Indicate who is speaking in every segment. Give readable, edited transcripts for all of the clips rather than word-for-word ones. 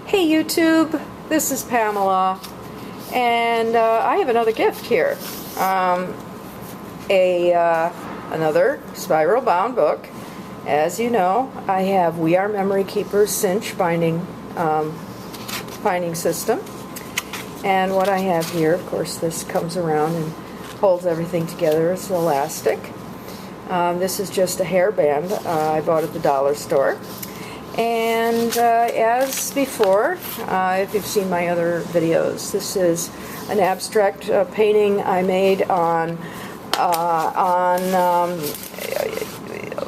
Speaker 1: Hey YouTube, this is Pamela, and I have another gift here. Another spiral bound book. As you know, I have We Are Memory Keepers cinch binding system. And what I have here, of course, this comes around and holds everything together. It's elastic. This is just a hairband I bought at the dollar store. And as before, if you've seen my other videos, this is an abstract painting I made on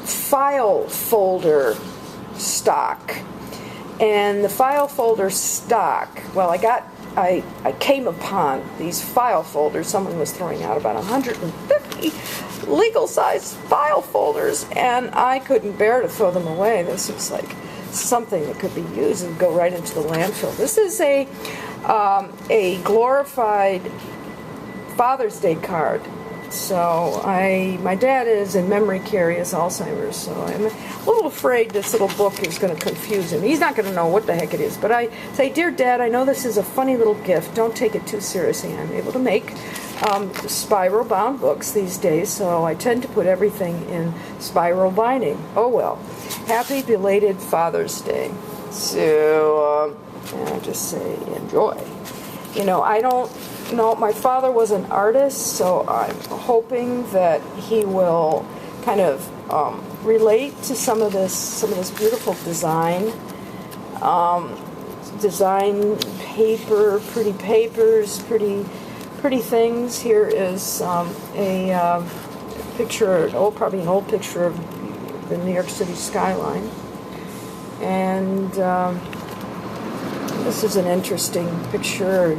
Speaker 1: file folder stock. And the file folder stock, well, I came upon these file folders. Someone was throwing out about 150 legal-sized file folders, and I couldn't bear to throw them away. This was like something that could be used and go right into the landfill. This is a glorified Father's Day card. So my dad is in memory care, he has Alzheimer's, so I'm a little afraid this little book is going to confuse him. He's not going to know what the heck it is. But I say, Dear Dad, I know this is a funny little gift. Don't take it too seriously. I'm able to make spiral bound books these days, so I tend to put everything in spiral binding. Oh well. Happy belated Father's Day. So I'll just say enjoy. You know, I don't know, my father was an artist, so I'm hoping that he will kind of relate to some of this beautiful design paper, pretty papers, pretty things. Here is a picture, probably an old picture of the New York City skyline, and this is an interesting picture,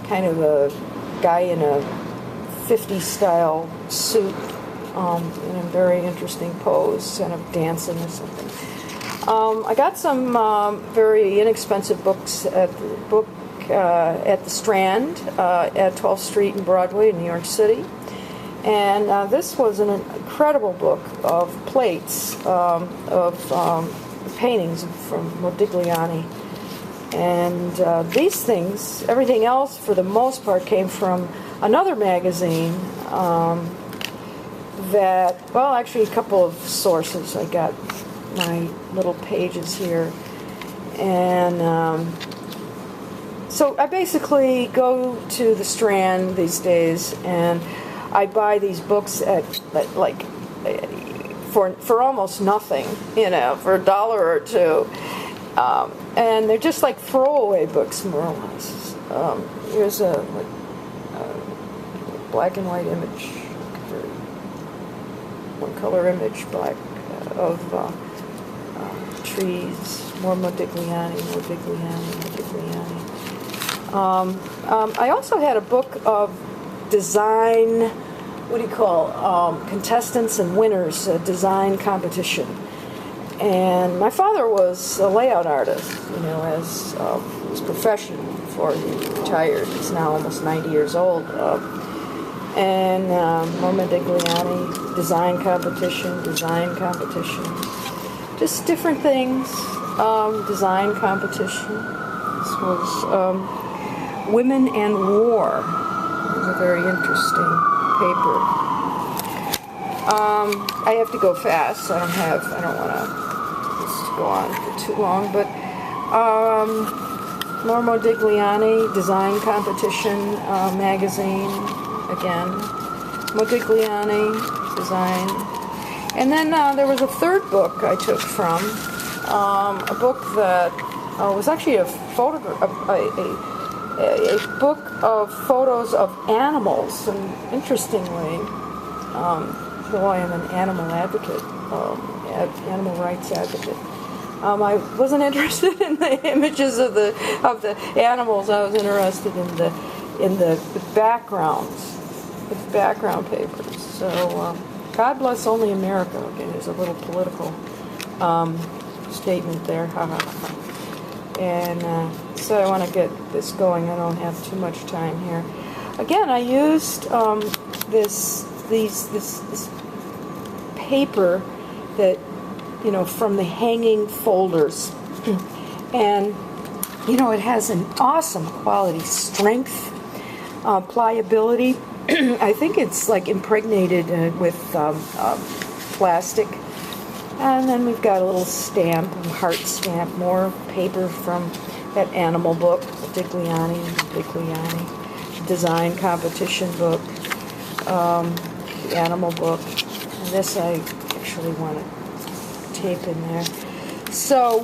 Speaker 1: kind of a guy in a 50s style suit in a very interesting pose, kind of dancing or something. I got some very inexpensive books at the Strand at 12th Street and Broadway in New York City. And this was an incredible book of plates of paintings from Modigliani. And these things, everything else for the most part came from another magazine actually a couple of sources. I got my little pages here. And so I basically go to the Strand these days and I buy these books at like for almost nothing, you know, for $1 or $2. And they're just like throwaway books, more or less. Here's a black and white image, one color image, black, of trees, more Modigliani. I also had a book of design, contestants and winners, a design competition. And my father was a layout artist, you know, as his profession before he retired. He's now almost 90 years old. And Modigliani, design competition, just different things, design competition. This was Women and War. It was a very interesting paper. I have to go fast. I don't want to go on for too long, but more Modigliani, design competition magazine, again, Modigliani, design. And then there was a third book I took from, a book that was actually a book of photos of animals, and interestingly, though I am an animal advocate, animal rights advocate, I wasn't interested in the images of the animals. I was interested in the backgrounds, the background papers. So God bless only America. Okay, there's a little political statement there. And so I want to get this going. I don't have too much time here. Again, I used this paper that, you know, from the hanging folders. And You know, it has an awesome quality strength, pliability. I think it's like impregnated with plastic. And then we've got a little stamp, a heart stamp, more paper from that animal book, Modigliani, design competition book, the animal book. And this I actually want to tape in there. So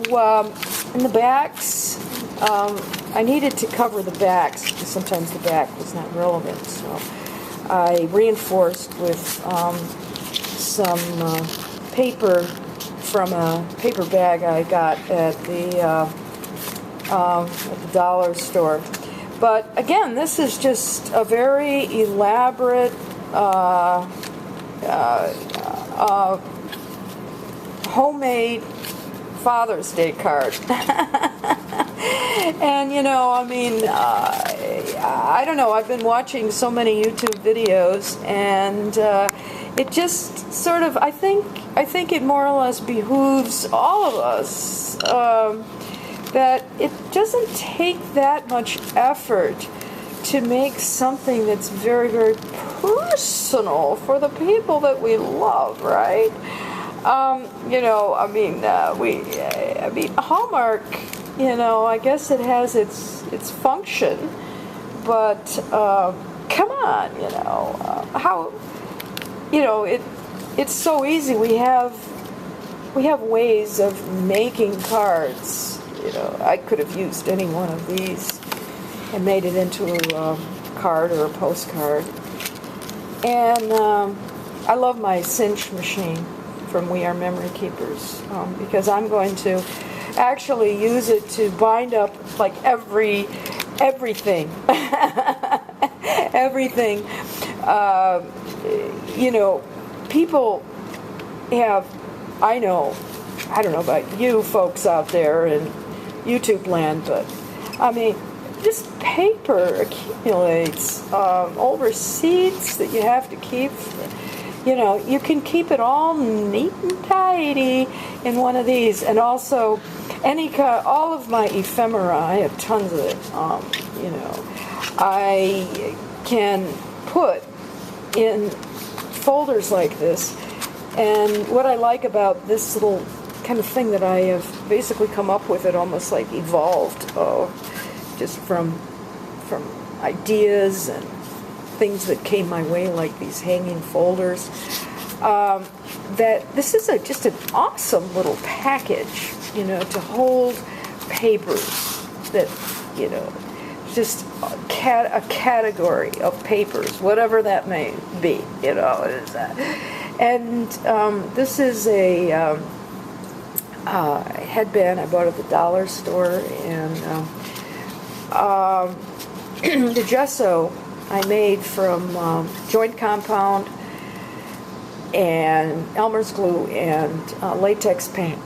Speaker 1: in the backs, I needed to cover the backs because sometimes the back was not relevant. So I reinforced with some paper from a paper bag I got at the dollar store. But again, this is just a very elaborate homemade Father's Day card. And you know, I mean, I don't know, I've been watching so many YouTube videos, and it just sort of, I think it more or less behooves all of us that it doesn't take that much effort to make something that's very, very personal for the people that we love, right? You know, I mean, Hallmark, you know, I guess it has its function, but come on, you know, how, you know, it's so easy. We have ways of making cards. You know, I could have used any one of these and made it into a card or a postcard. And I love my Cinch machine from We Are Memory Keepers, because I'm going to actually use it to bind up like everything. Everything. You know, people have, I don't know about you folks out there in YouTube land, but I mean, this paper accumulates old receipts that you have to keep. You know, you can keep it all neat and tidy in one of these, and also all of my ephemera. I have tons of it. You know, I can put in folders like this, and what I like about this little kind of thing that I have basically come up with, it almost like evolved, just from ideas and things that came my way, like these hanging folders, that this is just an awesome little package, you know, to hold papers that, you know, just a category of papers, whatever that may be, you know. And this is a headband I bought at the dollar store, and the gesso I made from joint compound and Elmer's glue and latex paint.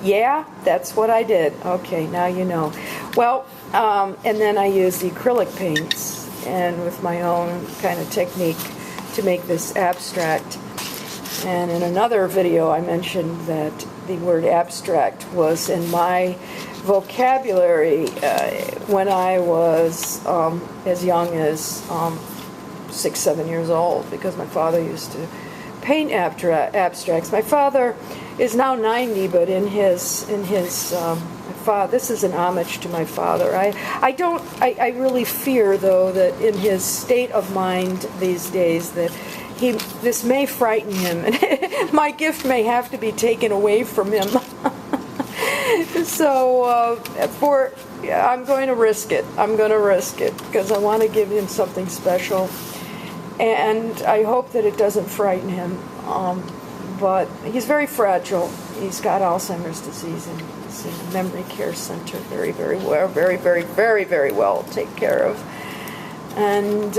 Speaker 1: Yeah, that's what I did. Okay, now you know. Well, and then I used the acrylic paints, and with my own kind of technique to make this abstract. And in another video I mentioned that the word abstract was in my vocabulary when I was as young as 6-7 years old, because my father used to paint abstracts. My father is now 90, but in his this is an homage to my father. I really fear, though, that in his state of mind these days that this may frighten him, and my gift may have to be taken away from him. So I'm going to risk it. I'm going to risk it because I want to give him something special, and I hope that it doesn't frighten him. But he's very fragile. He's got Alzheimer's disease, and he's in a memory care center. Very, very well, very, very, very, very well taken care of. And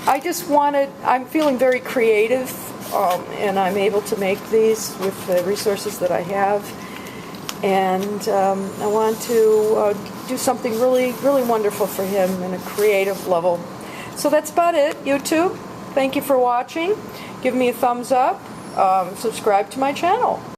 Speaker 1: I just I'm feeling very creative, and I'm able to make these with the resources that I have. And I want to do something really, really wonderful for him in a creative level. So that's about it, YouTube. Thank you for watching. Give me a thumbs up. Subscribe to my channel.